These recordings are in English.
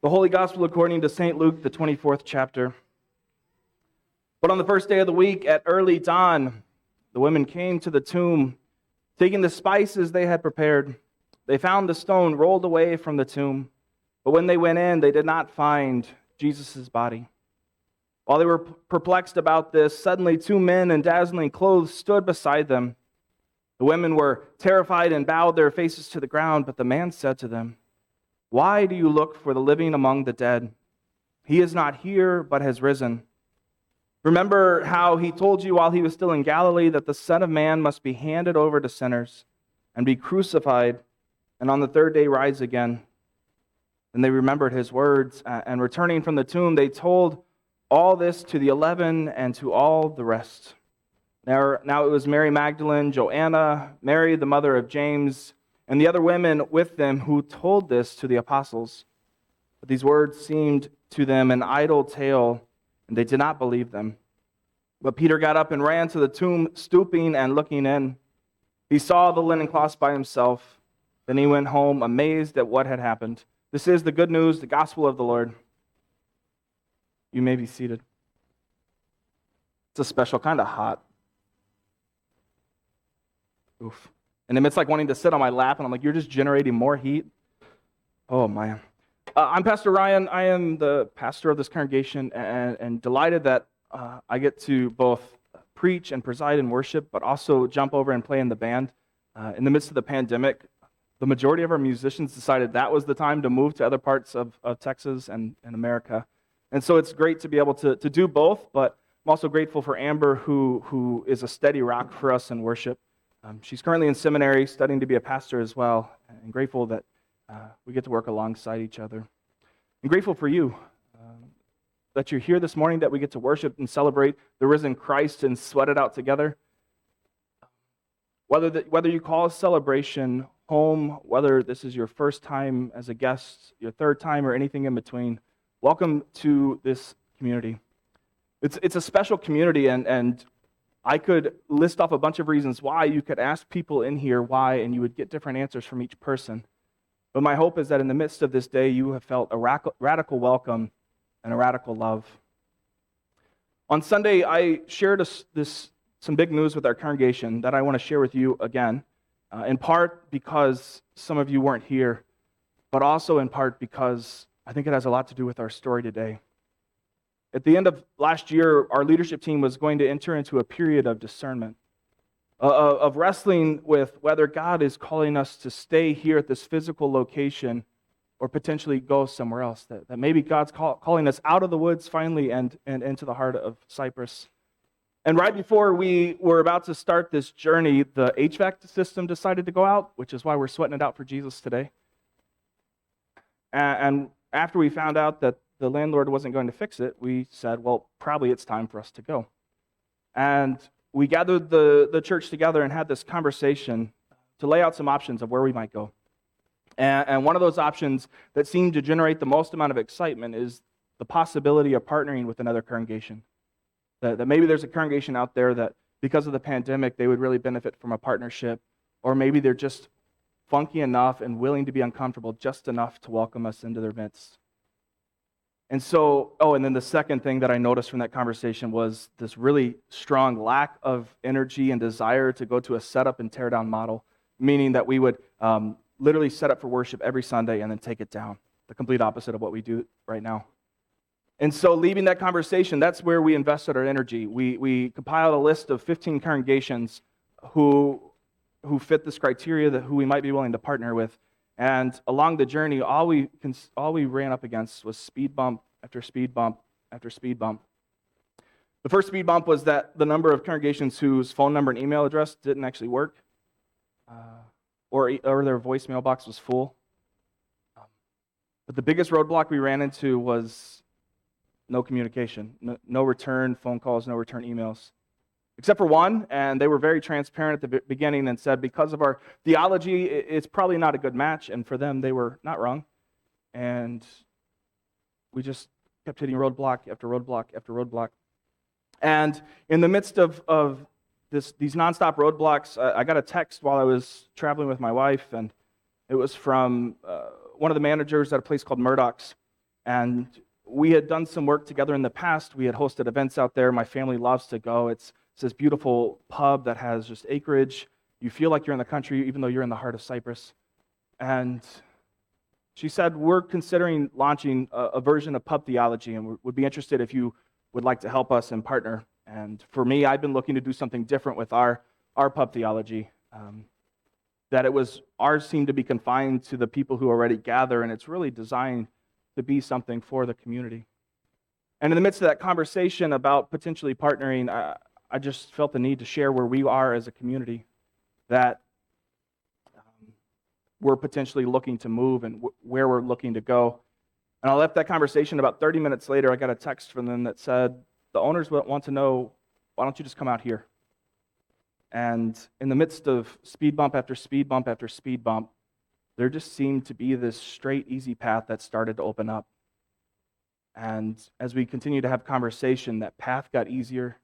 The Holy Gospel according to St. Luke, the 24th chapter. But on the first day of the week, at early dawn, the women came to the tomb, taking the spices they had prepared. They found the stone rolled away from the tomb, but when they went in, they did not find Jesus' body. While they were perplexed about this, suddenly two men in dazzling clothes stood beside them. The women were terrified and bowed their faces to the ground, but the man said to them, "Why do you look for the living among the dead? He is not here, but has risen. Remember how he told you while he was still in Galilee that the Son of Man must be handed over to sinners and be crucified, and on the third day rise again." And they remembered his words, and returning from the tomb, they told all this to the 11 and to all the rest. Now it was Mary Magdalene, Joanna, Mary the mother of James, and the other women with them who told this to the apostles. But these words seemed to them an idle tale, and they did not believe them. But Peter got up and ran to the tomb, stooping and looking in. He saw the linen cloths by himself. Then he went home, amazed at what had happened. This is the good news, the gospel of the Lord. You may be seated. It's a special kind of hot. Oof. And it's like wanting to sit on my lap, and I'm like, you're just generating more heat? Oh, man. I'm Pastor Ryan. I am the pastor of this congregation, and delighted that I get to both preach and preside in worship, but also jump over and play in the band. In the midst of the pandemic, the majority of our musicians decided that was the time to move to other parts of Texas and America. And so it's great to be able to do both, but I'm also grateful for Amber, who is a steady rock for us in worship. She's currently in seminary, studying to be a pastor as well, and grateful that we get to work alongside each other. I'm grateful for you, that you're here this morning, that we get to worship and celebrate the risen Christ and sweat it out together. Whether you call a celebration home, whether this is your first time as a guest, your third time, or anything in between, welcome to this community. It's a special community, and I could list off a bunch of reasons why. You could ask people in here why, and you would get different answers from each person. But my hope is that in the midst of this day, you have felt a radical welcome and a radical love. On Sunday, I shared some big news with our congregation that I want to share with you again, in part because some of you weren't here, but also in part because I think it has a lot to do with our story today. At the end of last year, our leadership team was going to enter into a period of discernment, of wrestling with whether God is calling us to stay here at this physical location or potentially go somewhere else, that maybe God's calling us out of the woods finally and into the heart of Cyprus. And right before we were about to start this journey, the HVAC system decided to go out, which is why we're sweating it out for Jesus today. And after we found out that the landlord wasn't going to fix it, we said, well, probably it's time for us to go. And we gathered the church together and had this conversation to lay out some options of where we might go. And one of those options that seemed to generate the most amount of excitement is the possibility of partnering with another congregation. That maybe there's a congregation out there that, because of the pandemic, they would really benefit from a partnership, or maybe they're just funky enough and willing to be uncomfortable just enough to welcome us into their midst. And so, and then the second thing that I noticed from that conversation was this really strong lack of energy and desire to go to a setup and tear down model, meaning that we would literally set up for worship every Sunday and then take it down, the complete opposite of what we do right now. And so leaving that conversation, that's where we invested our energy. We compiled a list of 15 congregations who fit this criteria, that who we might be willing to partner with. And along the journey, all we ran up against was speed bump after speed bump after speed bump. The first speed bump was that the number of congregations whose phone number and email address didn't actually work, or their voicemail box was full. But the biggest roadblock we ran into was no communication, no return phone calls, no return emails. Except for one, and they were very transparent at the beginning and said, because of our theology, it's probably not a good match, and for them, they were not wrong. And we just kept hitting roadblock after roadblock after roadblock. And in the midst of these nonstop roadblocks, I got a text while I was traveling with my wife, and it was from one of the managers at a place called Murdoch's. And we had done some work together in the past. We had hosted events out there. My family loves to go. It's this beautiful pub that has just acreage. You feel like you're in the country, even though you're in the heart of Cyprus. And she said, we're considering launching a version of pub theology, and would be interested if you would like to help us and partner. And for me, I've been looking to do something different with our pub theology. That it was, ours seemed to be confined to the people who already gather, and it's really designed to be something for the community. And in the midst of that conversation about potentially partnering, I just felt the need to share where we are as a community, that we're potentially looking to move and where we're looking to go. And I left that conversation. About 30 minutes later, I got a text from them that said, the owners want to know, why don't you just come out here? And in the midst of speed bump after speed bump after speed bump, there just seemed to be this straight, easy path that started to open up. And as we continued to have conversation, that path got easier.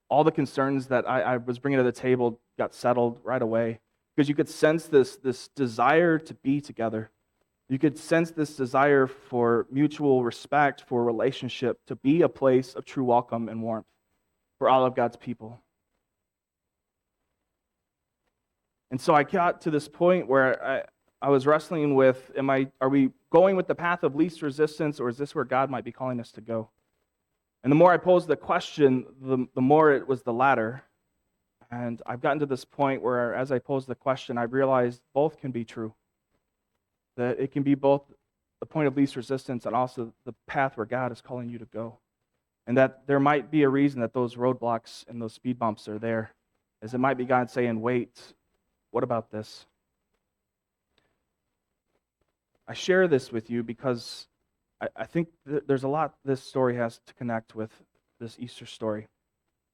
All the concerns that I was bringing to the table got settled right away, because you could sense this desire to be together. You could sense this desire for mutual respect, for relationship, to be a place of true welcome and warmth for all of God's people. And so I got to this point where I was wrestling with, are we going with the path of least resistance, or is this where God might be calling us to go? And the more I posed the question, the more it was the latter. And I've gotten to this point where, as I posed the question, I've realized both can be true. That it can be both the point of least resistance and also the path where God is calling you to go. And that there might be a reason that those roadblocks and those speed bumps are there, as it might be God saying, wait, what about this? I share this with you because I think there's a lot this story has to connect with this Easter story.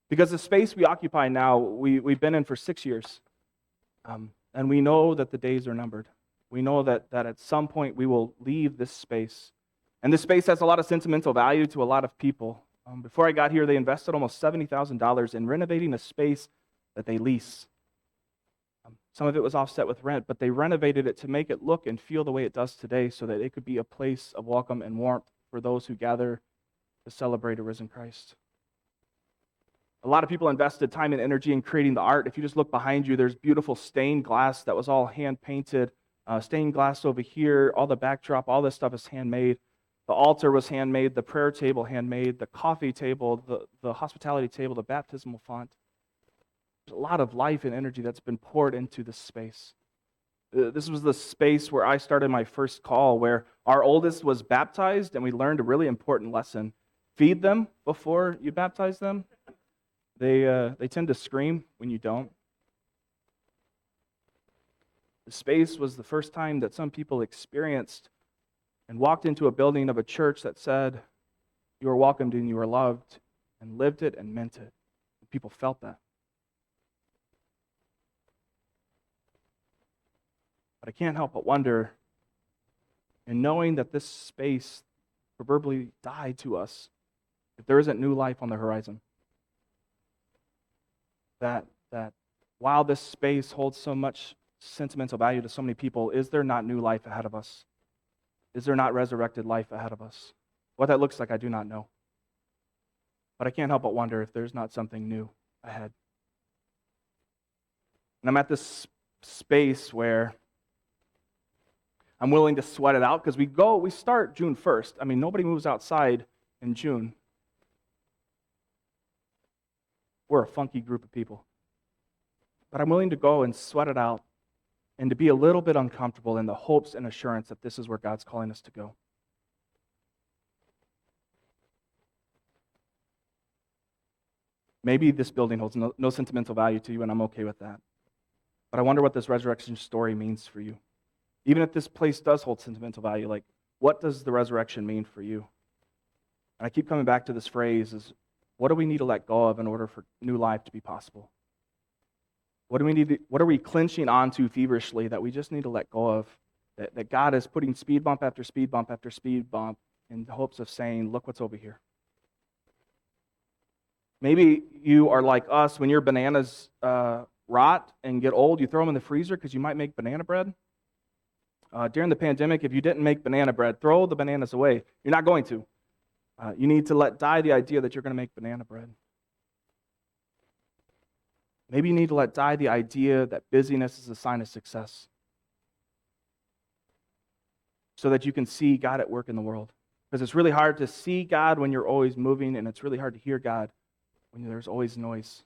Because the space we occupy now, we've been in for 6 years. And we know that the days are numbered. We know that at some point we will leave this space. And this space has a lot of sentimental value to a lot of people. Before I got here, they invested almost $70,000 in renovating a space that they lease. Some of it was offset with rent, but they renovated it to make it look and feel the way it does today, so that it could be a place of welcome and warmth for those who gather to celebrate a risen Christ. A lot of people invested time and energy in creating the art. If you just look behind you, there's beautiful stained glass that was all hand-painted. Stained glass over here, all the backdrop, all this stuff is handmade. The altar was handmade, the prayer table handmade, the coffee table, the hospitality table, the baptismal font. There's a lot of life and energy that's been poured into this space. This was the space where I started my first call, where our oldest was baptized, and we learned a really important lesson. Feed them before you baptize them. They tend to scream when you don't. The space was the first time that some people experienced and walked into a building of a church that said, you are welcomed and you are loved, and lived it and meant it. People felt that. But I can't help but wonder, in knowing that this space proverbially died to us, if there isn't new life on the horizon. That while this space holds so much sentimental value to so many people, is there not new life ahead of us? Is there not resurrected life ahead of us? What that looks like, I do not know. But I can't help but wonder if there's not something new ahead. And I'm at this space where I'm willing to sweat it out, because we start June 1st. I mean, nobody moves outside in June. We're a funky group of people. But I'm willing to go and sweat it out and to be a little bit uncomfortable in the hopes and assurance that this is where God's calling us to go. Maybe this building holds no sentimental value to you, and I'm okay with that. But I wonder what this resurrection story means for you. Even if this place does hold sentimental value, like, what does the resurrection mean for you? And I keep coming back to this phrase, is what do we need to let go of in order for new life to be possible? What are we clinching onto feverishly that we just need to let go of? That God is putting speed bump after speed bump after speed bump in the hopes of saying, look what's over here. Maybe you are like us. When your bananas rot and get old, you throw them in the freezer because you might make banana bread. During the pandemic, if you didn't make banana bread, throw the bananas away. You're not going to. You need to let die the idea that you're going to make banana bread. Maybe you need to let die the idea that busyness is a sign of success so that you can see God at work in the world. Because it's really hard to see God when you're always moving, and it's really hard to hear God when there's always noise.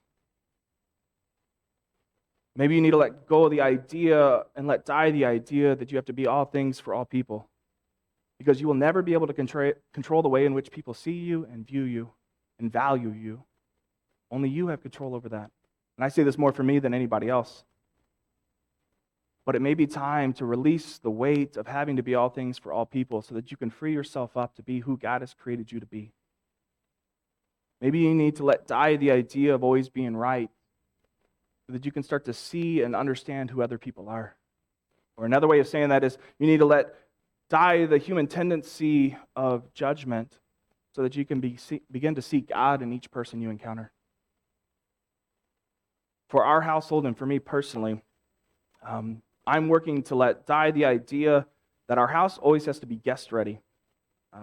Maybe you need to let go of the idea and let die the idea that you have to be all things for all people. Because you will never be able to control the way in which people see you and view you and value you. Only you have control over that. And I say this more for me than anybody else. But it may be time to release the weight of having to be all things for all people so that you can free yourself up to be who God has created you to be. Maybe you need to let die the idea of always being right so that you can start to see and understand who other people are. Or another way of saying that is you need to let die the human tendency of judgment so that you can begin to see God in each person you encounter. For our household and for me personally, I'm working to let die the idea that our house always has to be guest ready,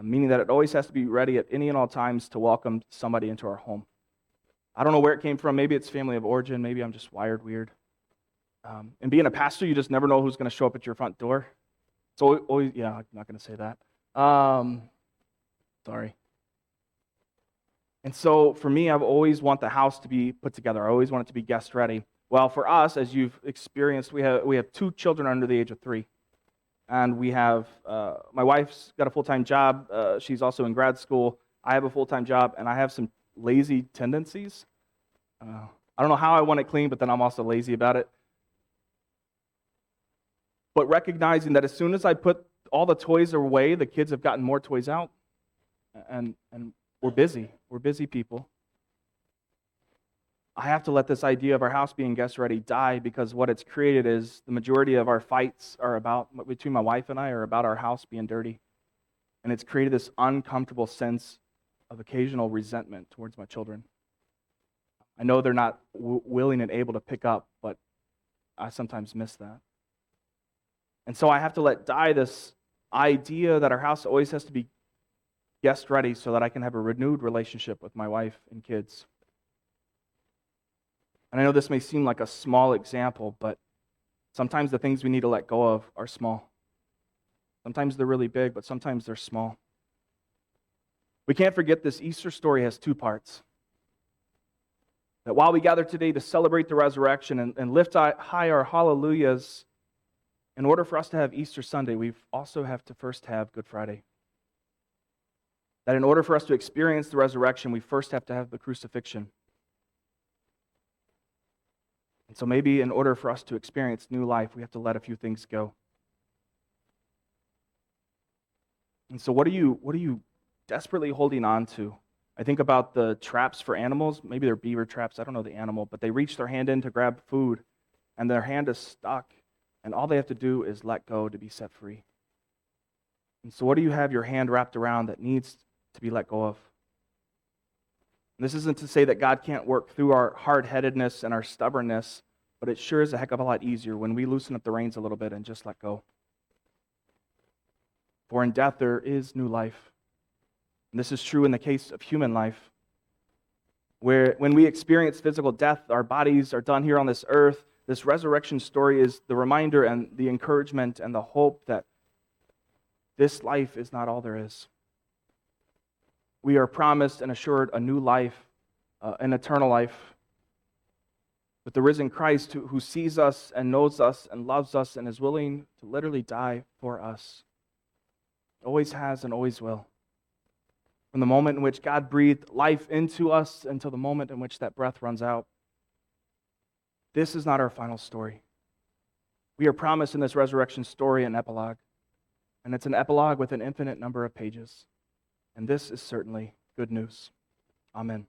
meaning that it always has to be ready at any and all times to welcome somebody into our home. I don't know where it came from. Maybe it's family of origin. Maybe I'm just wired weird. And being a pastor, you just never know who's going to show up at your front door. So always, yeah, I'm not going to say that. Sorry. And so for me, I've always want the house to be put together. I always want it to be guest ready. Well, for us, as you've experienced, we have 2 children under the age of 3. And we have, my wife's got a full-time job. She's also in grad school. I have a full-time job, and I have some lazy tendencies. I don't know how I want it clean, but then I'm also lazy about it. But recognizing that as soon as I put all the toys away, the kids have gotten more toys out. And we're busy. We're busy people. I have to let this idea of our house being guest ready die because what it's created is the majority of our fights are about, between my wife and I, are about our house being dirty. And it's created this uncomfortable sense of occasional resentment towards my children. I know they're not willing and able to pick up, but I sometimes miss that. And so I have to let die this idea that our house always has to be guest ready so that I can have a renewed relationship with my wife and kids. And I know this may seem like a small example, but sometimes the things we need to let go of are small. Sometimes they're really big, but sometimes they're small. We can't forget this Easter story has 2 parts. That while we gather today to celebrate the resurrection and lift high our hallelujahs, in order for us to have Easter Sunday, we also have to first have Good Friday. That in order for us to experience the resurrection, we first have to have the crucifixion. And so maybe in order for us to experience new life, we have to let a few things go. And so what are you desperately holding on to? I think about the traps for animals. Maybe they're beaver traps. I don't know the animal. But they reach their hand in to grab food, and their hand is stuck. And all they have to do is let go to be set free. And so what do you have your hand wrapped around that needs to be let go of? And this isn't to say that God can't work through our hard-headedness and our stubbornness, but it sure is a heck of a lot easier when we loosen up the reins a little bit and just let go. For in death there is new life. And this is true in the case of human life, where when we experience physical death, our bodies are done here on this earth. This resurrection story is the reminder and the encouragement and the hope that this life is not all there is. We are promised and assured a new life, an eternal life, with the risen Christ who sees us and knows us and loves us and is willing to literally die for us. Always has and always will. From the moment in which God breathed life into us until the moment in which that breath runs out. This is not our final story. We are promised in this resurrection story an epilogue. And it's an epilogue with an infinite number of pages. And this is certainly good news. Amen.